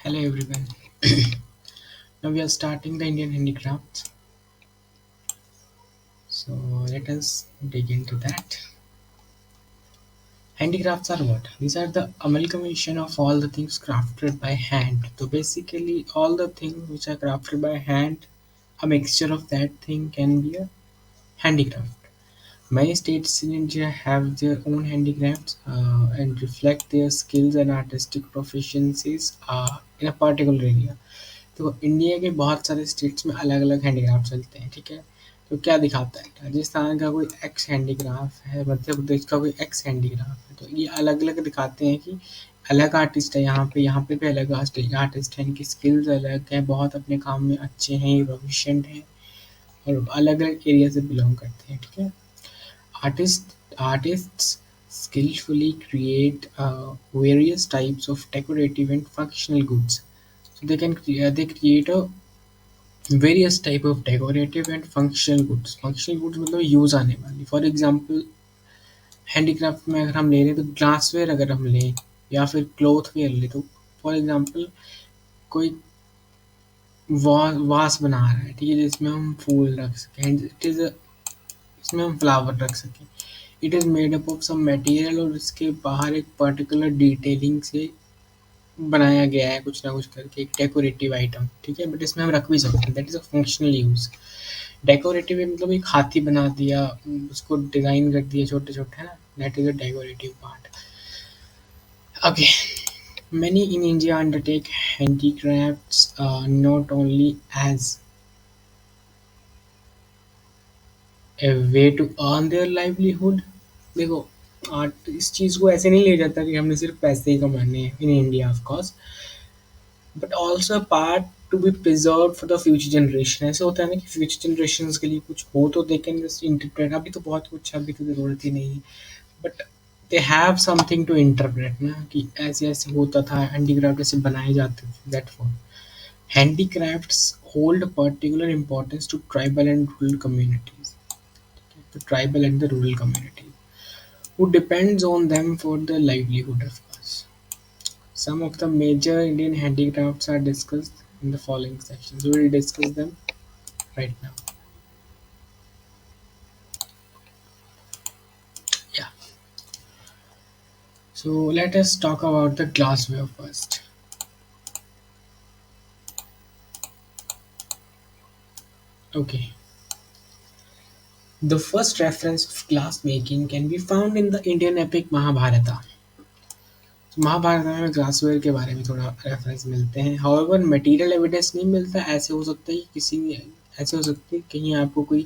Hello everyone. Now we are starting the Indian handicrafts. So let us dig into that. Handicrafts are what? These are the amalgamation of all the things crafted by hand. So basically all the things which are crafted by hand, a mixture of that thing can be a handicraft. Many states in India have their own handicrafts and reflect their skills and artistic proficiencies in a particular area. तो India के बहुत सारे states में अलग अलग handicraft चलते हैं, ठीक है। तो क्या दिखाता है, राजस्थान का कोई एक्स हैंडीक्राफ्ट है, मध्य प्रदेश का कोई एक्स हैंडीक्राफ्ट है, तो ये अलग अलग दिखाते हैं कि अलग आर्टिस्ट है यहाँ पे भी अलग आर्टिस्ट है, इनकी स्किल्स अलग हैं, बहुत अपने काम में अच्छे हैं, ये प्रोफिशिएंट हैं और अलग अलग एरिया से बिलोंग करते हैं, ठीक है। Artists skillfully create various types of decorative and functional goods. So they create a various type of decorative and functional goods. Functional goods मतलब यूज आने वाली. For example, हैंडीक्राफ्ट में अगर हम ले रहे हैं तो ग्लासवेयर अगर हम लें या फिर क्लॉथ वेयर ले, तो फॉर एग्जांपल कोई वास बना रहा है, ठीक है, जिसमें हम फूल रख सकें, इट इज इसमें हम फ्लावर रख सकें। It is made up of some material और इसके बाहर एक पर्टिकुलर डिटेलिंग से बनाया गया है कुछ ना कुछ करके एक डेकोरेटिव आइटम, ठीक है, बट इसमें हम रख भी सकते हैं, that is a functional use. Decorative मतलब एक हाथी बना दिया, उसको डिज़ाइन कर दिया छोटे छोटे, है ना, that is a decorative part. Okay, many in India undertake handicrafts not only as a way to earn their livelihood। देखो, आर्ट इस चीज़ को ऐसे नहीं लिया जाता कि हमने सिर्फ पैसे ही कमाने हैं in India of course, but also part to be preserve for the future generation. ऐसा होता है ना कि फ्यूचर जनरेशन के लिए कुछ हो तो दे कैन जस्ट इंटरप्रेट, अभी तो बहुत कुछ है, अभी तो ज़रूरत ही नहीं है, but they have something to interpret ना, कि ऐसे ऐसे होता था, हैंडीक्राफ्ट ऐसे बनाए जाते थे, that for handicrafts hold particular importance to tribal and rural communities, the tribal and the rural community who depends on them for their livelihood, of course. Some of the major Indian handicrafts are discussed in the following sections. We will discuss them right now. Yeah. So let us talk about the glassware first. Okay. The first reference of glass making can be found in the Indian epic Mahabharata. Mahabharata में glassware के बारे में थोड़ा reference मिलते हैं, however material evidence नहीं मिलता। ऐसे हो सकता है कि किसी ने ऐसे हो सकती है कहीं आपको कोई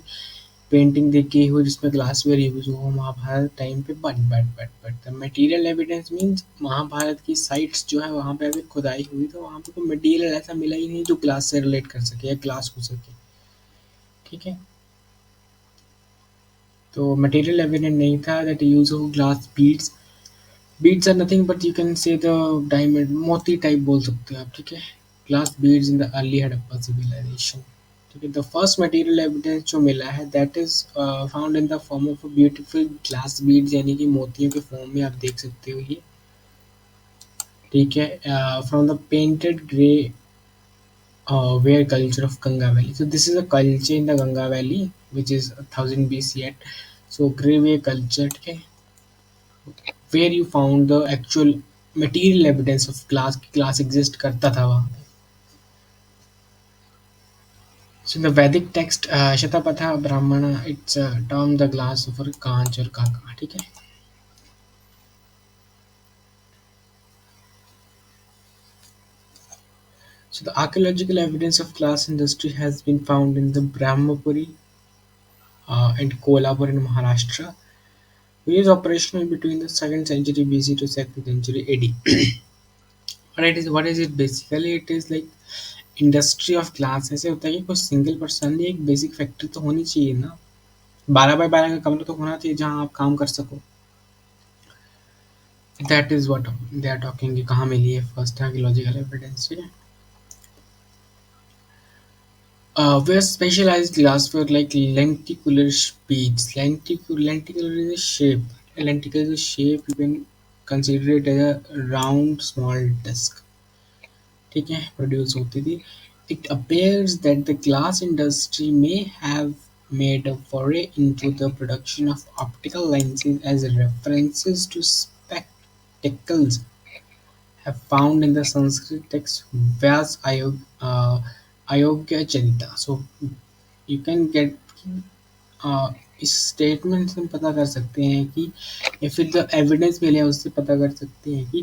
पेंटिंग देखी हो जिसमें ग्लासवेयर यूज हो महाभारत टाइम पे, but the material evidence means Mahabharata की साइट्स जो है वहाँ पे अभी खुदाई हुई तो वहाँ पे कोई मटेरियल ऐसा मिला ही नहीं जो ग्लास से रिलेट कर सके या ग्लास हो सके, ठीक है। तो मटेरियल एविडेंस नहीं था that use of glass beads. Beads are nothing but you can say the diamond मोती टाइप बोल सकते हो आप, ठीक है। Glass beads in the early Harappa civilization, ठीक है। द फर्स्ट मटेरियल एविडेंस जो मिला है that is found in the form of a beautiful glass beads, यानी कि मोतियों के फॉर्म में आप देख सकते हो ये, ठीक है, from the painted grey ware culture of Ganga valley. So this is a culture in the Ganga valley which is 1000 BC at. So grey ware culture, ठीक है, where you found the actual material evidence of class exist करता था वहाँ पे। So in the Vedic text शतपथा ब्राह्मणा it's termed the glass for कांच और काका, ठीक है। So the archaeological evidence of glass industry has been found in the Brahmapuri and Kolhapur in Maharashtra, which is operational between the 2nd century BC to 2nd century AD. What is it basically? It is like industry of glass. ऐसे होता है कि कोई single person नहीं, एक basic factory तो होनी चाहिए ना, 12 बाय 12 का कमरा तो होना चाहिए जहाँ आप काम कर सको। That is what they are talking कि कहाँ मिली है फर्स्ट आर्कियोलॉजिकल एविडेंस, ठीक है। Where specialized glassware like lenticular beads, lenticular is a shape, lenticular is a shape, you can consider it as a round small disc, ठीक है, produce होती थी. It appears that the glass industry may have made a foray into the production of optical lenses as references to spectacles have found in the Sanskrit text Vyas Ayogya Charita. So you can get इस statement से हम पता कर सकते हैं कि या फिर जो एविडेंस मिले उससे पता कर सकते हैं कि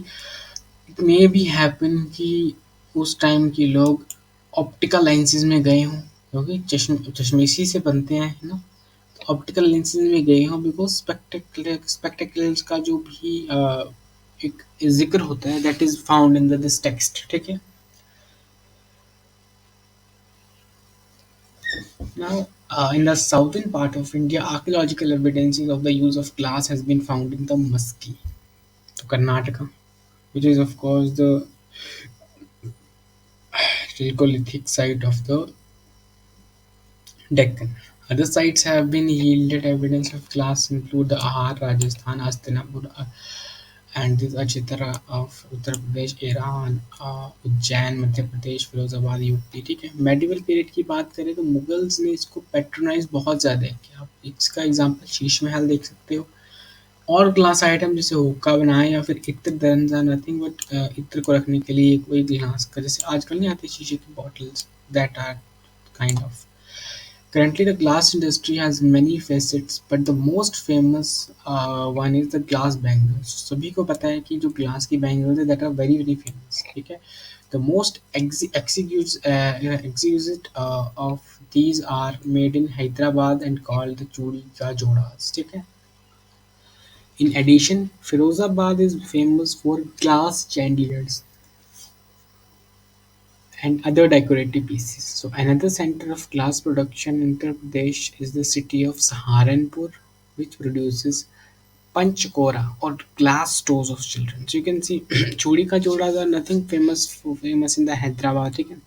इट मे बी हैपन कि उस टाइम के लोग ऑप्टिकल लेंसेज में गए हों, क्योंकि चश्मे इसी से बनते हैं, है ना. ऑप्टिकल लेंसेज में गए हों बिकॉज स्पेक्टेकल्स का जो भी एक जिक्र होता है that is found in this text. ठीक है. Now, in the southern part of India, archaeological evidences of the use of glass has been found in the Maski, so Karnataka, which is of course the Chalcolithic site of the Deccan. Other sites have been yielded evidence of glass include the Ahar, Rajasthan, Hastinapur, and this Achitara of Uttar Pradesh, Iran, Ujjain Madhya Pradesh, Firozabad UP. ठीक है. Medieval period की बात करें तो Mughals ने इसको patronise बहुत ज़्यादा किया. आप इसका एग्जांपल शीश महल देख सकते हो. और ग्लास आइटम जैसे हुक्का बनाए या फिर इत्र दरअसल नथिंग बट इत्र को रखने के लिए कोई ग्लास का, जैसे आजकल नहीं आते शीशे की bottles, that are kind of. Currently, the glass industry has many facets, but the most famous one is the glass bangles. सभी को पता है कि जो glass की bangles है that are very very famous. ठीक है. The most exquisite of these are made in Hyderabad and called the चूड़ी का जोड़ास. ठीक है. In addition, Firozabad is famous for glass chandeliers and other decorative pieces. So another center of glass production in Uttar Pradesh is the city of Saharanpur, which produces panchkora or glass stores of children. So you can see chudi ka jodas are nothing famous in the Hyderabad. ठीक है.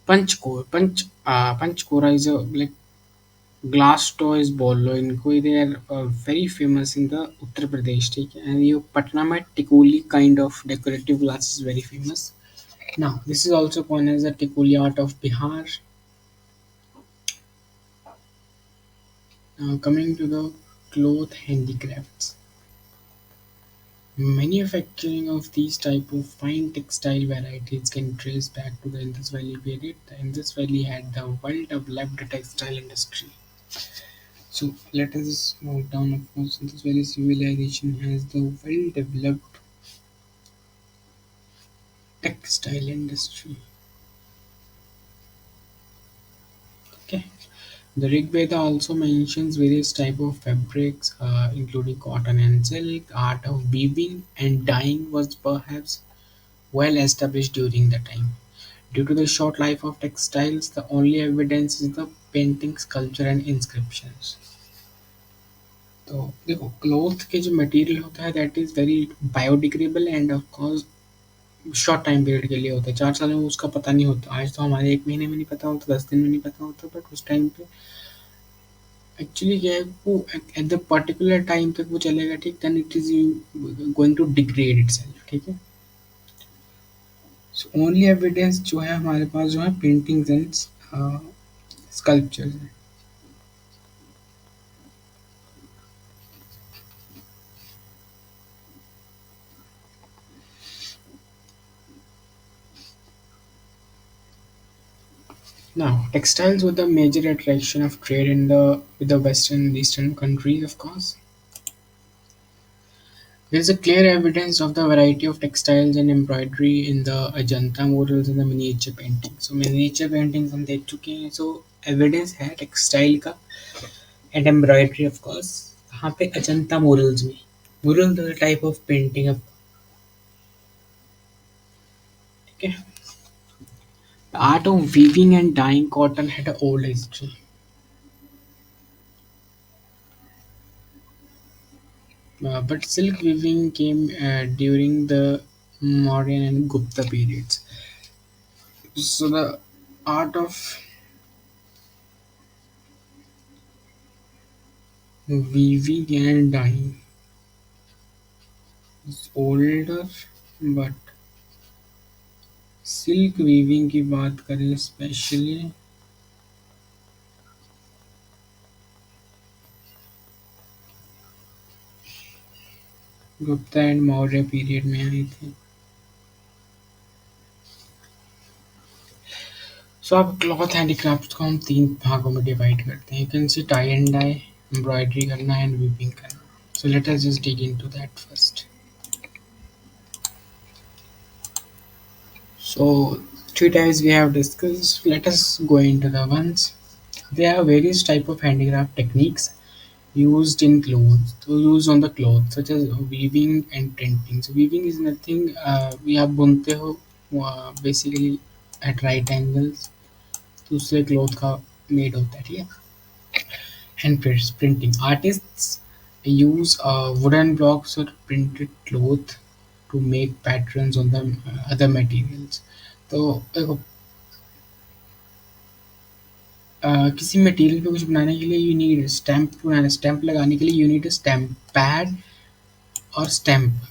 Panchkora is a like glass toys बोलो इनको, they are very famous in the Uttar Pradesh. ठीक है. And ये पटना में टिकोली kind of decorative glass is very famous. Now, this is also known as the Tikuli art of Bihar. Now, coming to the cloth handicrafts. Manufacturing of these type of fine textile varieties can trace back to the Indus Valley period. The Indus Valley had the well-developed textile industry. So let us note down, of course, Indus Valley civilization has the well-developed textile industry. Okay. The Rig Veda also mentions various types of fabrics, including cotton and silk. The art of weaving and dyeing was perhaps well established during the time. Due to the short life of textiles, the only evidence is the painting, sculpture and inscriptions. तो देखो cloth के जो material होता है that is very biodegradable end of course short time period के लिए होता है. 4 साल में उसका पता नहीं होता. आज तो हमारे 1 महीने में नहीं पता होता, 10 दिन में नहीं पता होता, बट उस टाइम पे एक्चुअली क्या है वो एट द पर्टिकुलर टाइम तक वो चलेगा. ठीक. Then it is going to degrade itself. ठीक है. सो ओनली एविडेंस जो है हमारे पास जो है पेंटिंग्स एंड स्कल्पचर्स है. Now, textiles were the major attraction of trade in the with the western and eastern countries, of course. There is a clear evidence of the variety of textiles and embroidery in the Ajanta murals and the miniature paintings. So miniature paintings हम देख चुके हैं. So evidence है textile का and embroidery of course. कहाँ पे? Ajanta murals में. Mural is a type of painting of. ठीक है. The art of weaving and dyeing cotton had an old history. But silk weaving came during the Mauryan and Gupta periods. So the art of weaving and dyeing is older, but silk weaving की बात करें specially Gupta and Maurya period में आई थी। सो अब cloth handicraft को हम तीन भागों में डिवाइड करते हैं। You can see tie and dye, embroidery करना एंड वीविंग करना। So let us just dig into that first. So three types we have discussed. Let us go into the ones. There are various type of handicraft techniques used in clothes, to use on the cloth, such as weaving and printing. So weaving is nothing. We have bunte ho basically at right angles. तो उससे cloth का made होता है, ठीक है। Hand printing artists use wooden blocks or printed cloth to make patterns on the other materials. तो देखो किसी मटेरियल पे कुछ बनाने के लिए यू नीड स्टैम्प बनाना, स्टैम्प लगाने के लिए यू नीड स्टैम्प पैड और स्टैम्प।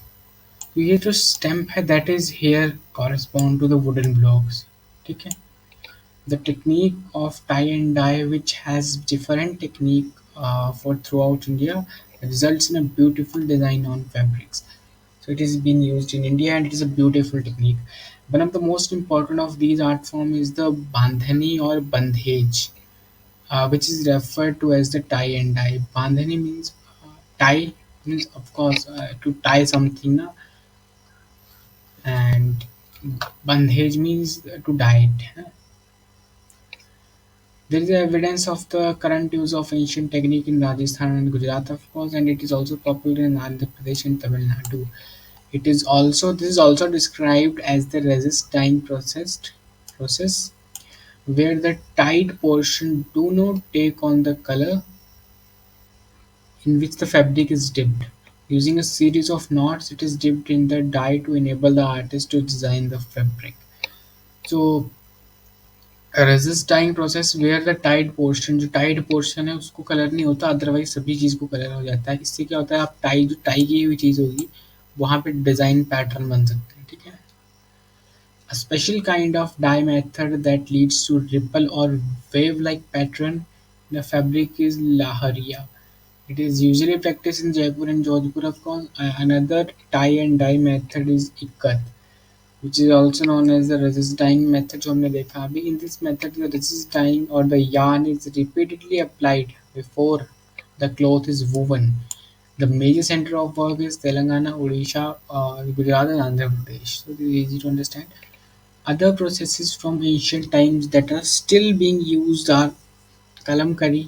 तो ये जो स्टैम्प है that is here correspond to the wooden blocks, ठीक है। The technique of tie and dye which has different technique for throughout India results in a beautiful design on fabrics. So it is being used in India and it is a beautiful technique. One of the most important of these art form is the bandhani or bandhej, which is referred to as the tie and dye. Bandhani means tie means of course to tie something, na? And bandhej means to dye it. Huh? There is evidence of the current use of ancient technique in Rajasthan and Gujarat, of course, and it is also popular in Andhra Pradesh and Tamil Nadu. It is also this is also described as the resist dyeing process where the dyed portion do not take on the color in which the fabric is dipped. Using a series of knots, it is dipped in the dye to enable the artist to design the fabric. So a resist dyeing process where the tied portion है उसको colour नहीं होता, otherwise सभी चीज़ को colour हो जाता है। इससे क्या होता है, आप टाई जो टाई की हुई चीज़ होगी वहाँ पे डिज़ाइन पैटर्न बन सकते हैं, ठीक है। A special kind of dye method that leads to ripple or wave-like pattern in the fabric is lahariya. It is usually practiced in Jaipur and Jodhpur, of course. Another tie and dye method is ikat, which is also known as the resist dyeing method. जो हमने देखा अभी, in this method the resist dyeing or the yarn is repeatedly applied before the cloth is woven. The major center of work is Telangana, Odisha, Gujarat, and Andhra Pradesh. So it is easy to understand. Other processes from ancient times that are still being used are kalamkari,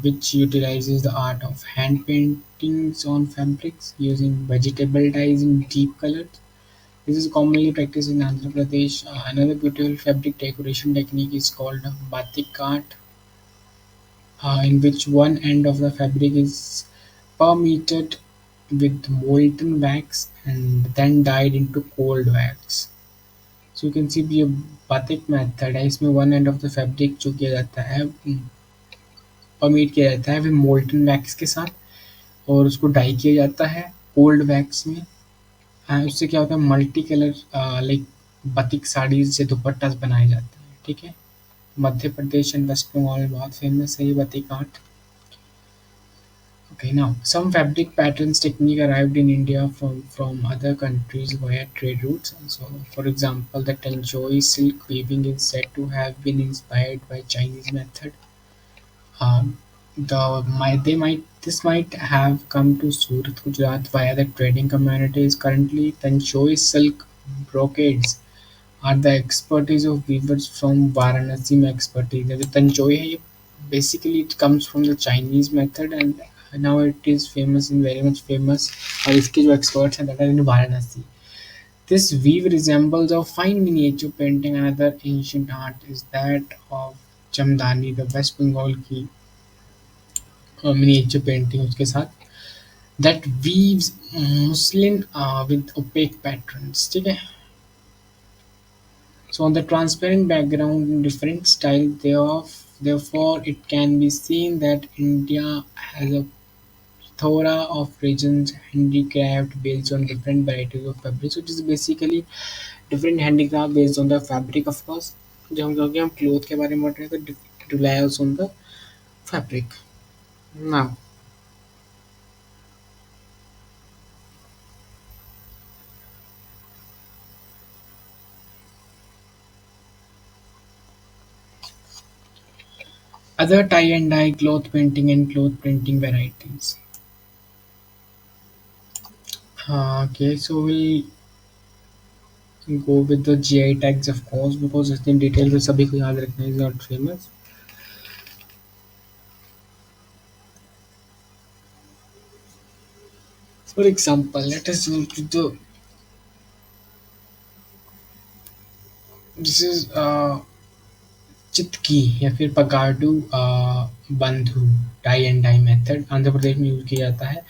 which utilizes the art of hand paintings on fabrics using vegetable dyes in deep colors. This is commonly practiced in Andhra Pradesh. Another beautiful fabric decoration technique is called batik art, in which one end of the fabric is permeated with molten wax and then dyed into cold wax. So you can see ये batik method है, इसमें one end of the fabric जो किया जाता है permit किया जाता है फिर मोल्टन वैक्स के साथ और उसको डाई किया जाता है कोल्ड वैक्स में। उससे क्या होता है, मल्टी कलर लाइक बातिक साड़ी से दुपट्टा बनाए जाते हैं, ठीक है। मध्य प्रदेश एंड वेस्ट बंगाल में बहुत फेमस है ये बातिक art. Okay, now some fabric patterns technique arrived in India from other countries via trade routes. So, for example, the Tanjoi silk weaving is said to have been inspired by Chinese method. They might this might have come to Surat, Gujarat via the trading communities. Currently, Tanjoi silk brocades are the expertise of weavers from Varanasi में expertise है। जो तंजोई है ये basically it comes from the Chinese method and now it is famous and very much famous और इसके जो experts हैं that are in Varanasi. This weave resembles a fine miniature painting. Another ancient art is that of Jamdani, the West Bengal की miniature painting उसके साथ that weaves muslin with opaque patterns, ठीक है। So on the transparent background in different styles, therefore it can be seen that India has a plethora of regions handicraft based on different varieties of fabric. So it is basically different handicraft based on the fabric, of course. जब हम क्योंकि हम cloth के बारे में बात रहे हैं तो it relies on the fabric. Now, other tie and dye cloth painting and cloth printing varieties. Okay, so we'll go with the GI tags, of course, because इतनी डिटेल में सभी को याद रखना is not famous. For example, let us look at the this is चितकी या फिर Pagadu Bandhu tie and dye method Andhra Pradesh में use किया जाता है.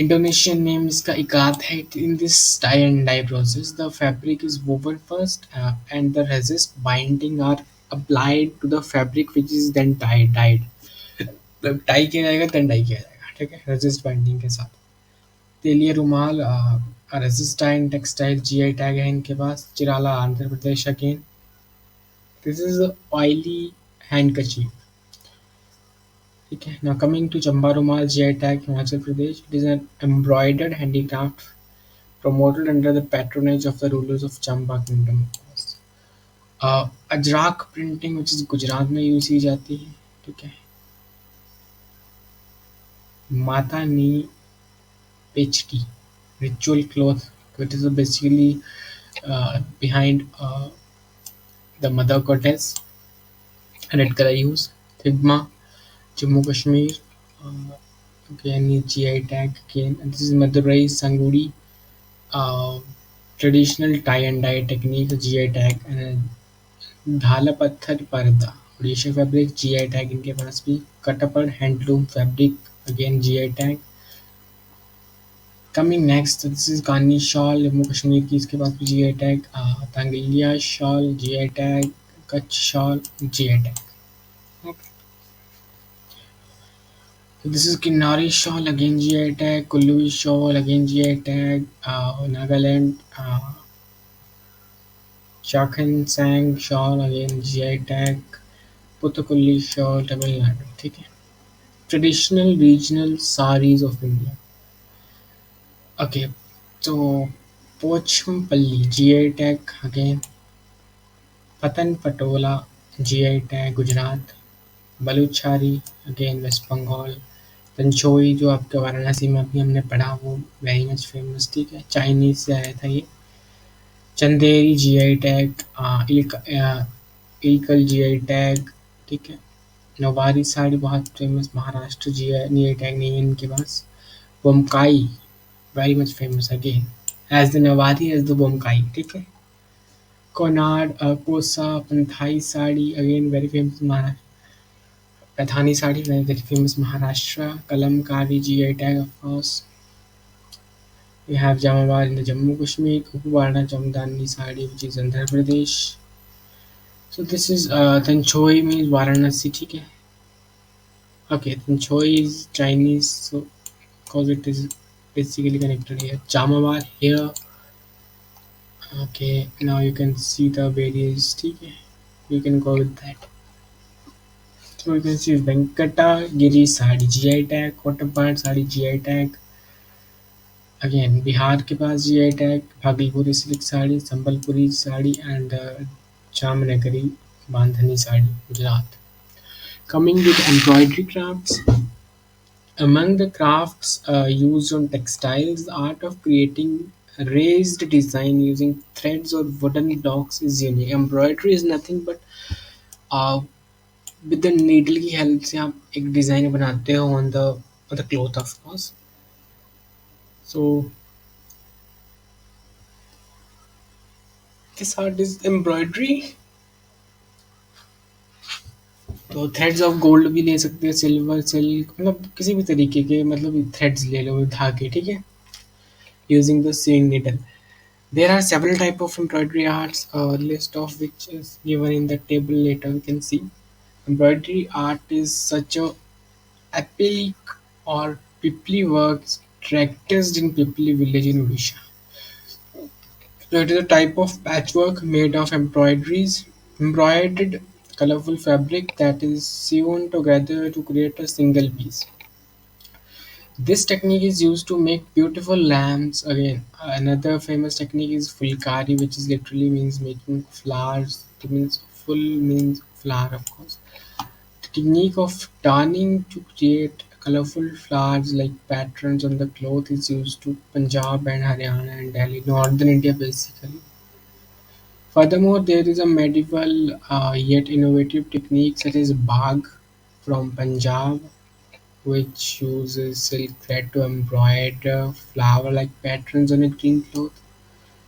Indonesian name इसका इकात है. In this tie and dye process, the fabric is woven first and the resist binding are applied to the fabric which is then dyed. मतलब tie किया जाएगा then die किया जाएगा, ठीक है, resist binding के साथ. तेलिया रुमाल resist dye and textile GI tag है इनके पास. Chirala Andhra Pradesh again. This is a oily handkerchief. ठीक है. Now coming to चंबा रुमाल GI tag Himachal Pradesh. It is an embroidered handicraft promoted under the patronage of the rulers of Chamba Kingdom. Ajrakh printing which is Gujarat में use की जाती है. ठीक है. माता नी पेचकी ritual cloth. It is basically behind the mother goddess. Red color use. Thigma, Jammu Kashmir. Again, GI tag again. And this is Madurai Sangudi. Uh, Traditional tie and dye technique GI tag. And धाला पत्थर पर्दा Orissa fabric GI tag इनके पास भी. Kotpad handloom fabric again GI tag. Coming next this is Kani shawl Jammu Kashmir की, इसके पास भी GI tag. Tangaliya shawl GI tag. Kutch shawl GI tag. This is Kinnauri shawl again GI tag. Kullu shawl again GI tag. Nagaland Chakan Sang shawl again GI tag. Puttakulli shawl Tamil Nadu. ठीक है. Traditional regional saris of India. Okay, so Pochampalli GI tag again. Patan Patola GI tag Gujarat. Baluchari again West Bengal. पंचोई जो आपके वाराणसी में अभी हमने पढ़ा वो very much famous. ठीक है. चाइनीज से आया था ये. Chanderi GI tag. Ilkal GI tag. ठीक है. नवारी साड़ी बहुत फेमस. महाराष्ट्र जीआई टैग नहीं है इनके पास. Bomkai very much famous again as the Nauvari as the Bomkai. ठीक है. Konad Kosa Panthai sari again very famous Maharashtra. Paithani sari very famous Maharashtra. Kalamkari GI tag of course. We have Jamawar in the Jammu Kashmir, Kupwara Jamdani Sari, which is Andhra Pradesh. So this is Tanchoi means Varanasi, ठीक है. Okay, Tanchoi is Chinese, so because it is basically connected here. Jamawar here. Okay, now you can see the various, ठीक है. You can go with that. So you can see Venkata Giri Sari GI tag, Kottapad Sari GI tag. Again Bihar के पास GI tag. Bhagalpuri silk sari, Sambalpuri sari and Jamnagari Bandhani sari Gujarat. Coming with embroidery crafts. Among the crafts used on textiles, the art of creating raised design using threads or wooden blocks is unique. Embroidery is nothing but uh, with the needle की help से आप एक design बनाते हो on the cloth, of course. So this art is embroidery. तो threads of gold भी ले सकते हैं, सिल्वर, सिल्क, मतलब किसी भी तरीके के, मतलब थ्रेड्स ले लो धागे. ठीक है. Using the sewing needle. There are several type of embroidery arts, a list of which is given in the table later. We can see embroidery art is such a epic or Pipli works practiced in Pipli village in Odisha. So it is a type of patchwork made of embroidered colorful fabric that is sewn together to create a single piece. This technique is used to make beautiful lamps. Again, another famous technique is fulkari, which is literally means making flowers. It means full means flower, of course. The technique of turning to create colorful flowers like patterns on the cloth is used to Punjab and Haryana and Delhi, northern India basically. Furthermore, there is a medieval yet innovative technique such as Bhag from Punjab, which uses silk thread to embroider flower-like patterns on a green cloth.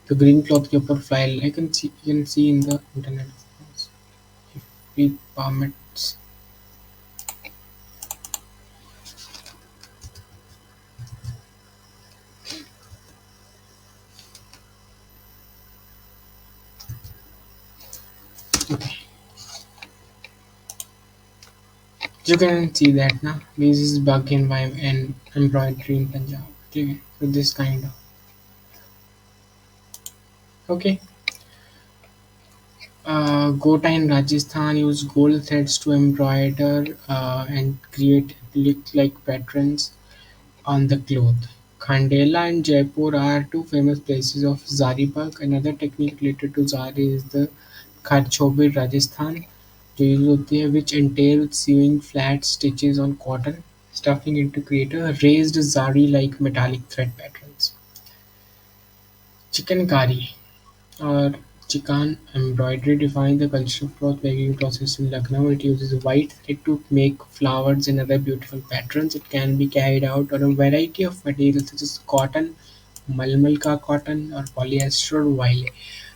The green cloth के ऊपर fly I can see you can see in the internet of course if it permits. Okay, you can see that now. This is bug in by and embroidery in Punjab. Okay, so this kind of okay. Gota in Rajasthan use gold threads to embroider and create lick-like patterns on the cloth. Khandela and Jaipur are two famous places of zari work. Another technique related to zari is the Kharchobi Rajasthan जो use होती है which entails sewing flat stitches on cotton, stuffing it to create a raised zari-like metallic thread patterns. Chikankari or chikan embroidery defines the cultural cloth-making process in Lucknow. It uses white thread to make flowers and other beautiful patterns. It can be carried out on a variety of materials such as cotton, malmal ka cotton, or polyester or वायले.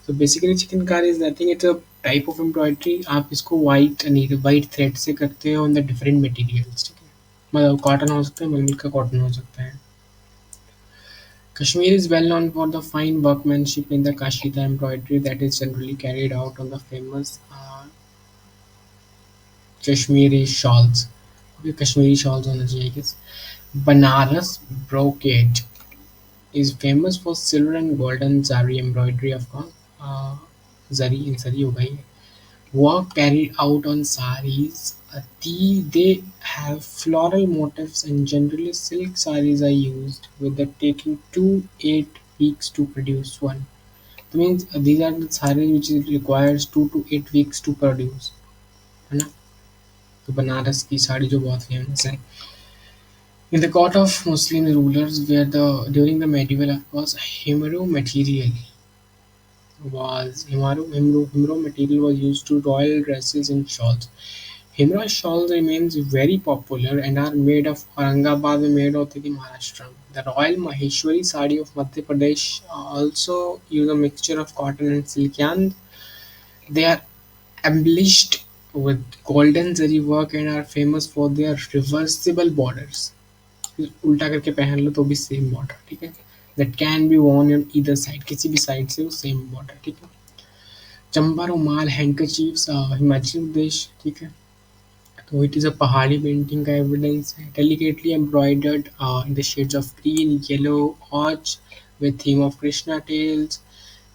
So basically chikankari is nothing. It's a type of embroidery. आप इसको white thread से करते हो on the different materials. ठीक है मतलब cotton हो सकता है मलमल का कॉटन हो सकता है. Kashmir is well known for the fine workmanship in the Kashida embroidery that is generally carried out on the famous Kashmiri shawls. Okay, Kashmiri shawls होना चाहिए I guess. Banaras brocade is famous for silver and golden zari embroidery of course. Zari in zari होगा ये. Work carried out on saris. They have floral motifs and generally silk saris are used with the taking 2 8 weeks to produce one. That means these are the saris which it requires 2 to 8 weeks to produce. है ना? तो बनारस की साड़ी जो बहुत famous है. In the court of Muslim rulers, where the during the medieval, of course, Himro material was used to royal dresses and shawls. Himra shawls remains very popular and are made of Aurangabad में made होती थी Maharashtra में. The Royal Maheshwari sari of Madhya Pradesh also use a mixture of cotton and silk yarn. They are embellished with golden zari work and are famous for their reversible borders. उल्टा करके पहन लो तो भी same border ठीक है. That can be worn on either side. किसी भी side से वो सेम बॉर्डर ठीक है. चंबा रुमाल हैंडकरचीफ्स हिमाचल प्रदेश ठीक है. So it is a pahari painting का evidence है. Delicately embroidered in the shades of green, yellow, orange with theme of Krishna tales.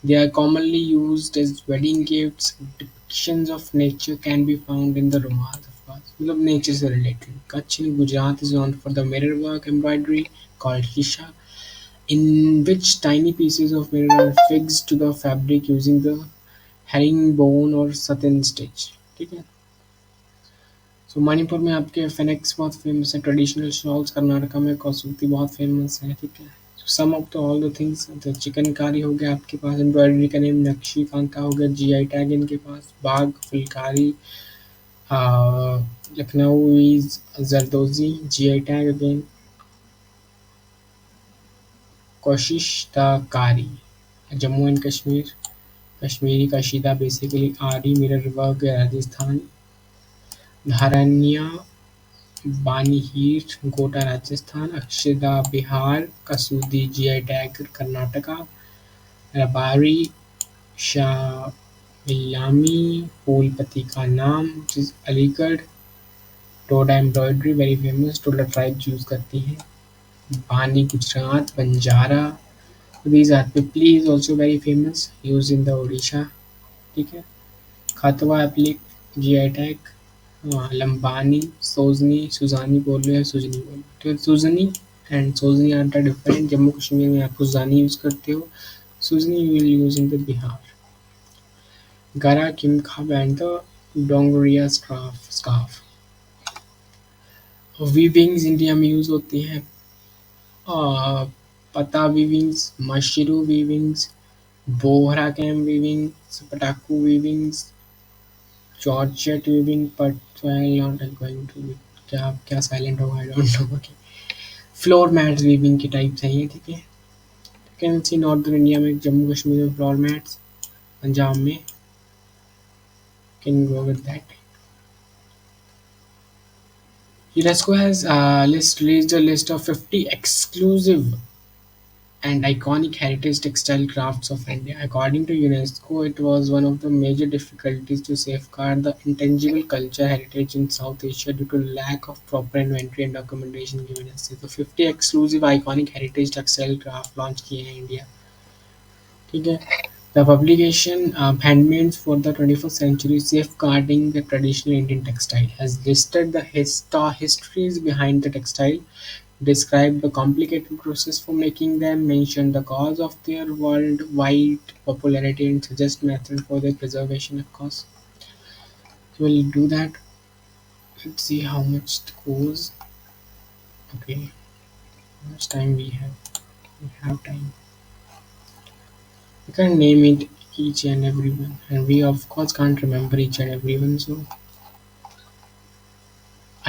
They are commonly used as wedding gifts. Depictions of nature can be found in the rumals, of course. मतलब nature से related. Kutch in Gujarat is known for the mirror work embroidery called hisha, in which tiny pieces of mirror are fixed to the fabric using the herringbone or satin stitch. ठीक है. So Manipur में आपके फेनेक्स बहुत famous है. Traditional shawls Karnataka में कसूती बहुत famous है ठीक है. Some of the all the things तो चिकनकारी हो गया आपके पास. एम्ब्रॉयडरी का नेम नक्शी कांता हो गया. जीआई टैग इनके पास. Bagh Phulkari Lucknow is Zardozi GI tag again. कोशिशकारी Jammu and Kashmir. Kashmiri Kashida basically Aari mirror work Rajasthan. धारनिया बानीहीर गोटा राजस्थान. अक्षदा बिहार. Kasuti GI tag Karnataka. रबारी शामिलामी फूलपति का नाम Aligarh. Toda embroidery very famous. Toda tribe use करती है. Bani Gujarat, Banjara. These are Pipli is also very famous, used in the Odisha. ठीक है. Khatwa applique GI tag. Lambani, Sozni, Sujani बोल रहे हैं, सुजनी बोल रहे हैं. तो Sujni and Sozni are the different. Jammu Kashmir में आप सुजानी यूज करते हो. Sujni you will use in the Bihar. Gara Kimkhab and the Dongoria scarf. Weavings India में यूज होती हैं. पता वीविंग्स, मशरू वीविंग्स, बोहरा कैम वीविंग्स, पटाकू weavings, georgette weaving. But I not going to. क्या क्या साइलेंट होगा, I don't know. Okay. Floor mats weaving के टाइप्स हैं ये. ठीक है. कैन सी नॉर्दर्न इंडिया में, जम्मू कश्मीर में फ्लोर मैट्स, पंजाब में. Can go with that. UNESCO has released a list of 50 exclusive and iconic heritage textile crafts of India. According to UNESCO, it was one of the major difficulties to safeguard the intangible culture heritage in South Asia due to lack of proper inventory and documentation given us. So 50 exclusive iconic heritage textile craft launched किए हैं India. ठीक है. The publication Handmaids for the 21st Century Safeguarding the Traditional Indian Textile has listed the histories behind the textile, described the complicated process for making them, mentioned the cause of their worldwide popularity, and suggest methods for their preservation, of course. So we'll do that. Let's see how much it goes. Okay, how much time we have? We have time. We can't name it each and every one, and we of course can't remember each and every one. So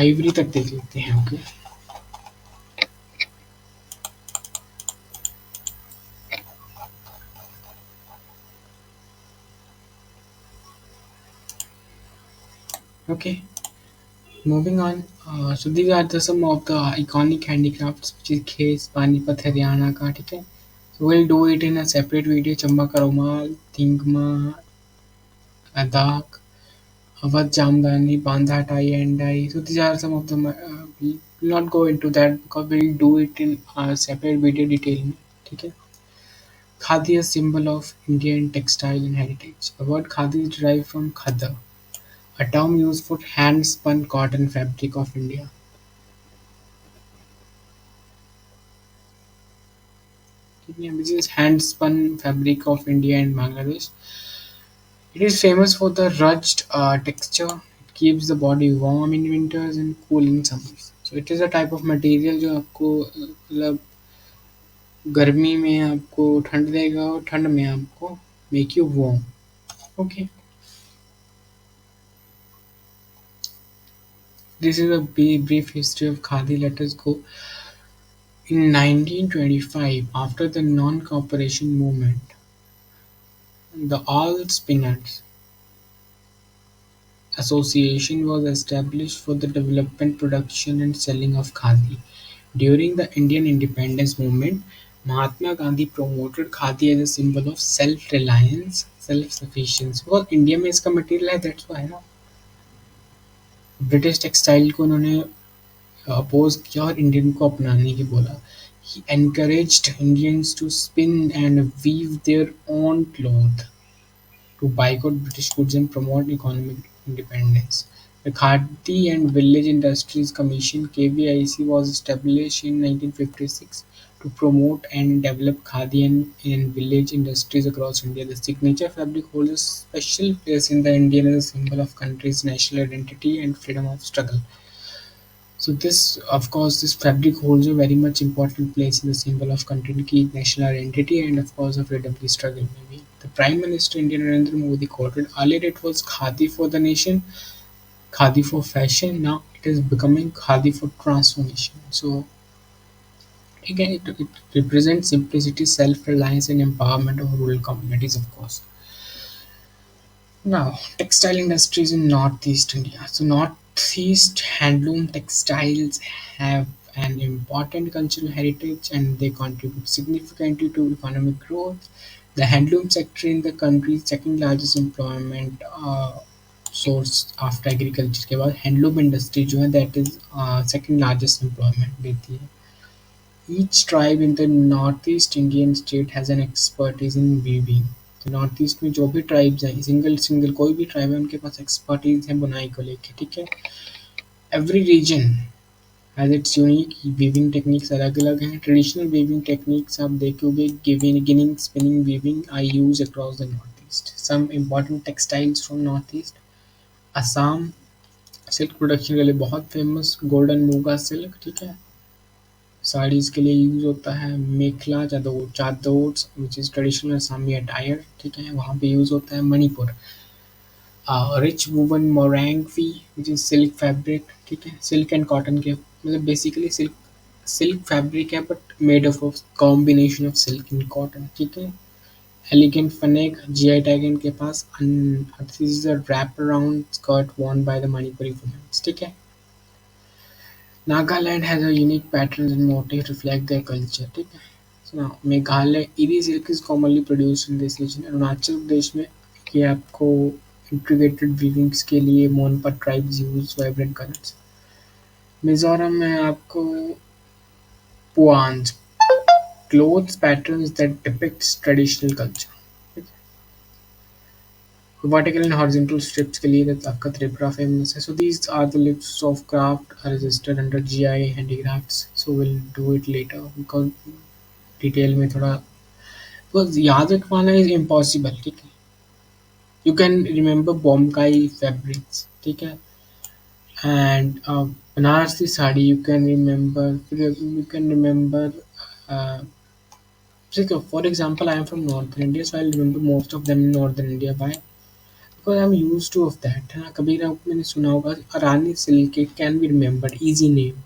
ivory तक देख लेते हैं. Okay. Okay. Moving on. So these are some of the iconic handicrafts which is Khes, Panipat, Haryana का. ठीक है. So we'll do it in a separate video. Chamba का रुमाल, थिंगमा, अदाक, अवध जामदानी, बांधा tie and dye. So these are some of the. We will not go into that because we'll do it in a separate video detail में. ठीक है. Khadi, a symbol of Indian textile and heritage. The word khadi is derived from khadda, a term used for hand-spun cotton fabric of India. Which is hand-spun fabric of India and Bangladesh. It is famous for the rugged texture. It keeps the body warm in winters and cool in summers. So it is a type of material जो आपको मतलब गर्मी में आपको ठंड देगा और ठंड में आपको make you warm. Okay. This is a brief history of Khadi. Let us go. In 1925, after the non-cooperation movement, the All Spinners Association was established for the development, production, and selling of khadi. During the Indian independence movement, Mahatma Gandhi promoted khadi as a symbol of self-reliance, self-sufficiency. Because India में इसका material है, that's why ना British textile को उन्होंने oppose किया और Indian को अपनाने की बोला. He encouraged Indians to spin and weave their own cloth, to boycott British goods and promote economic independence. The Khadi and Village Industries Commission (KVIC) was established in 1956 to promote and develop khadi and village industries across India. The signature fabric holds a special place in the Indian as a symbol of country's national identity and freedom of struggle. So this, of course, this fabric holds a very much important place in the symbol of country की national identity and of course the freedom की struggle में भी. The Prime Minister Indian Narendra Modi quoted, earlier it was Khadi for the nation, Khadi for fashion, now it is becoming Khadi for transformation. So again, it represents simplicity, self-reliance and empowerment of rural communities, of course. Now, textile industries in Northeast India. So, Northeast handloom textiles have an important cultural heritage and they contribute significantly to economic growth. The handloom sector in the country's second largest employment source after agriculture के बाद handloom industry जो है that is second largest employment देती है. Each tribe in the northeast Indian state has an expertise in weaving. तो north east में जो भी ट्राइब्स हैं, सिंगल सिंगल कोई भी ट्राइब है, उनके पास एक्सपर्टीज है बुनाई को लेके, ठीक है। Every region has its unique weaving techniques, अलग अलग हैं। ट्रेडिशनल वीविंग टेक्निक्स आप देखोगे, giving ginning spinning weaving I use across the north east. Some important textiles from north east. Assam silk production के लिए बहुत फेमस, गोल्डन मूगा सिल्क, ठीक है। साड़ीज़ के लिए यूज़ होता है। Mekhela Chador Chadors which is traditional Asami attire, ठीक है, वहाँ पे यूज़ होता है। Manipur rich woven Moirang which is silk fabric, ठीक है। सिल्क एंड कॉटन के मतलब बेसिकली सिल्क सिल्क फैब्रिक है but made of combination of silk and cotton, ठीक है। एलिगेंट फनेक जीआई टैग इनके पास। This is a wrap around skirt worn by the Manipuri women, ठीक है। Nagaland has a unique patterns and motifs reflect their culture, ठीक है। So now Meghalaya Eri silk is commonly produced in this region। Arunachal Pradesh में ये आपको integrated weavings के लिए Monpa tribes use vibrant colours. Mizoram में आपको Puan cloths patterns that depicts traditional culture. Vertical and horizontal strips के लिए that आपका त्रिपुरा famous है। So these are the lists of craft are registered under GI handicrafts. So we'll do it later because detail में थोड़ा because याद रख पाना is impossible, ठीक है। You can remember Bomkai fabrics, ठीक है, and Banarasi sari you can remember, you can remember uh, ठीक है। For example, I am from northern India, so I'll remember most of them in northern India. Why? Because I'm used to of that, है ना। कभी ना मैंने सुना होगा Arani silk, it can be remembered easy name.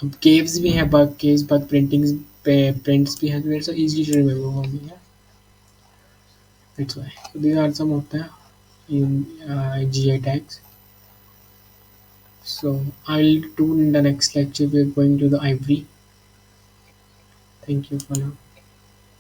अब केव्स भी हैं, बग केव्स, बग प्रिंटिंग्स पे प्रिंट्स भी हैं, तो it's easy to remember for me, that's why. So these are some of the GI tags. So I'll do in the next lecture. We're going to the ivory. Thank you for now.